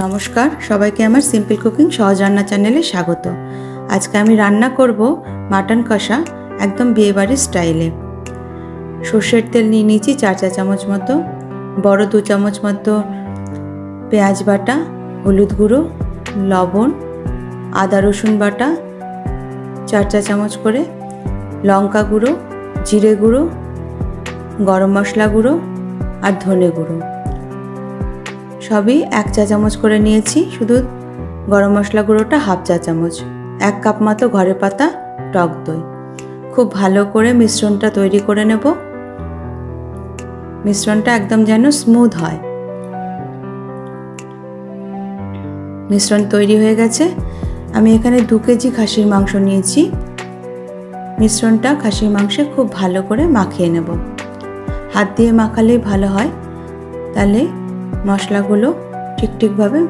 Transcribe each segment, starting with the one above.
নমস্কার সবাইকে আমার সিম্পল কুকিং সহজ রান্না চ্যানেলে স্বাগত। আজকে আমি রান্না করব মাটন কষা একদম বিয়েবাড়ির স্টাইলে। সর্ষের তেল নিয়ে নিয়েছি 4 চা চামচ মতো, বড় 2 চামচ মতো পেঁয়াজ বাটা, হলুদ গুঁড়ো, লবণ, আদা রসুন বাটা 4 চা চামচ করে, লঙ্কা গুঁড়ো, জিরে গুঁড়ো, গরম মশলা গুঁড়ো আর ধনে গুঁড়ো সবই 1 চা চামচ করে নিয়েছি। শুধু গরম মশলা গুঁড়োটা 1/2 চা চামচ, 1 কাপ মতো ঘরে পাতা টক দই। খুব ভালো করে মিশ্রণটা তৈরি করে নেব। মিশ্রণটা একদম যেন স্মুথ হয়। মিশ্রণ তৈরি হয়ে গেছে। আমি এখানে 2 কেজি খাসির মাংস নিয়েছি। মিশ্রণটা খাসির মাংসে খুব ভালো করে মাখিয়ে নেব। হাত দিয়ে মাখালেই ভালো হয়, তাহলে মশলাগুলো ঠিকভাবে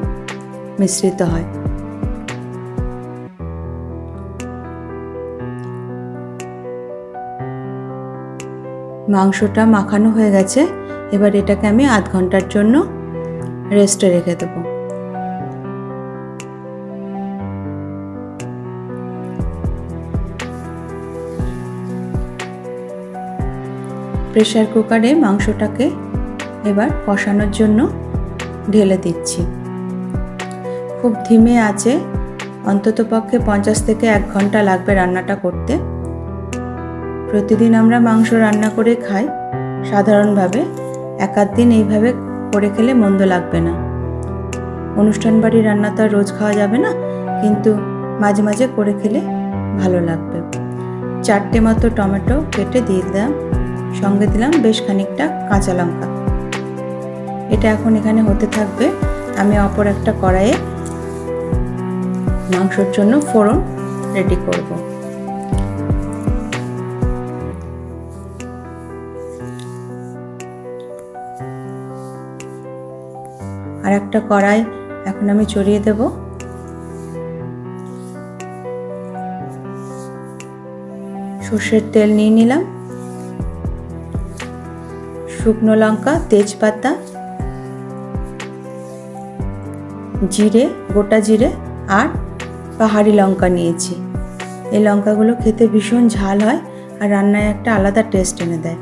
মিশ্রিত হয়। মাংসটা মাখানো হয়ে গেছে। এবার এটাকে আমি আধ ঘন্টার জন্য রেস্টে রেখে দেব। প্রেসার কুকারে মাংসটাকে এবার কষানোর জন্য ঢেলে দিচ্ছি। খুব ধিমে আছে, অন্ততপক্ষে 50 থেকে 1 ঘন্টা লাগবে রান্নাটা করতে। প্রতিদিন আমরা মাংস রান্না করে খাই সাধারণভাবে, এক আধ দিন এইভাবে করে খেলে মন্দ লাগবে না। অনুষ্ঠান বাড়ির রান্না তো আর রোজ খাওয়া যাবে না, কিন্তু মাঝে মাঝে করে খেলে ভালো লাগবে। 4টে মতো টমেটো কেটে দিয়ে দিলাম, সঙ্গে দিলাম বেশ খানিকটা কাঁচা লঙ্কা। এটা এখন এখানে হতে থাকবে। আমি অপর একটা কড়াইয়ে মাংসের জন্য ফোড়ন রেডি করব। আর একটা কড়াই এখন আমি চড়িয়ে দেব। সর্ষের তেল নিয়ে নিলাম, শুকনো লঙ্কা, তেজপাতা, জিরে, গোটা জিরে আর পাহাড়ি লঙ্কা নিয়েছি। এই লঙ্কাগুলো খেতে ভীষণ ঝাল হয় আর রান্নায় একটা আলাদা টেস্ট এনে দেয়।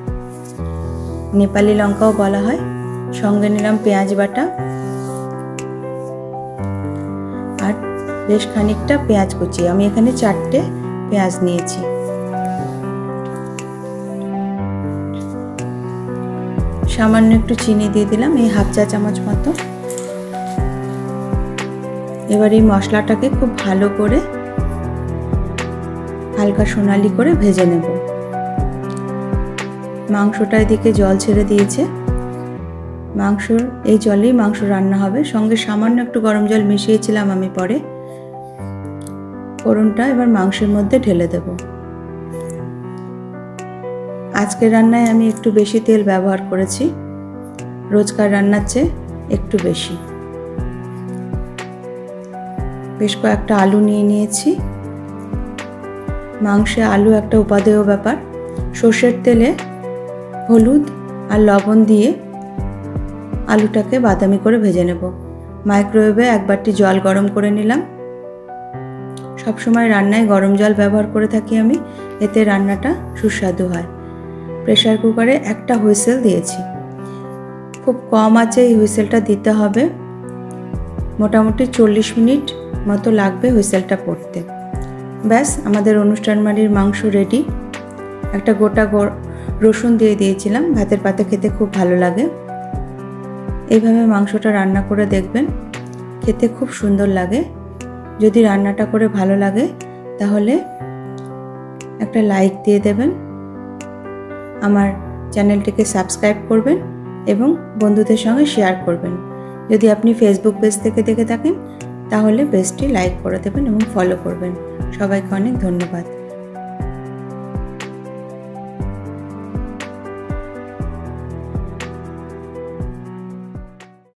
নেপালি লঙ্কাও বলা হয়। সঙ্গে নিলাম পেঁয়াজ বাটা আর বেশ খানিকটা পেঁয়াজ কুচি। আমি এখানে 4টে পেঁয়াজ নিয়েছি। সামান্য একটু চিনি দিয়ে দিলাম, এই 1/2 চা চামচ মতো। এবার এই মশলাটাকে খুব ভালো করে হালকা সোনালি করে ভেজে নেব। মাংসটা এদিকে জল ছেড়ে দিয়েছে। এই জলেই মাংস রান্না হবে। সঙ্গে সামান্য একটু গরম জল মিশিয়েছিলাম আমি পরে। ফোড়নটা এবার মাংসের মধ্যে ঢেলে দেব। আজকের রান্নায় আমি একটু বেশি তেল ব্যবহার করেছি, রোজকার রান্নার চেয়ে একটু বেশি। বেশ কয়েকটা আলু নিয়ে নিয়েছি। মাংসে আলু একটা উপাদেয় ব্যাপার। সর্ষের তেলে হলুদ আর লবণ দিয়ে আলুটাকে বাদামি করে ভেজে নেব। মাইক্রোওয়েভে 1 বাটি জল গরম করে নিলাম। সবসময় রান্নায় গরম জল ব্যবহার করে থাকি আমি, এতে রান্নাটা সুস্বাদু হয়। প্রেসার কুকারে একটা হুইসেল দিয়েছি। খুব কম আঁচে এই হুইসেলটা দিতে হবে। মোটামুটি 40 মিনিট মতো লাগবে হুইসেলটা পড়তে। ব্যাস, আমাদের অনুষ্ঠান বাড়ির মাংস রেডি। একটা গোটা রসুন দিয়ে দিয়েছিলাম, ভাতের পাতে খেতে খুব ভালো লাগে। এইভাবে মাংসটা রান্না করে দেখবেন, খেতে খুব সুন্দর লাগে। যদি রান্নাটা করে ভালো লাগে তাহলে একটা লাইক দিয়ে দেবেন, আমার চ্যানেলটিকে সাবস্ক্রাইব করবেন এবং বন্ধুদের সঙ্গে শেয়ার করবেন। যদি আপনি ফেসবুক পেজ থেকে দেখে থাকেন তাহলে পেজটি লাইক করে দেবেন এবং ফলো করবেন। সবাইকে অনেক ধন্যবাদ।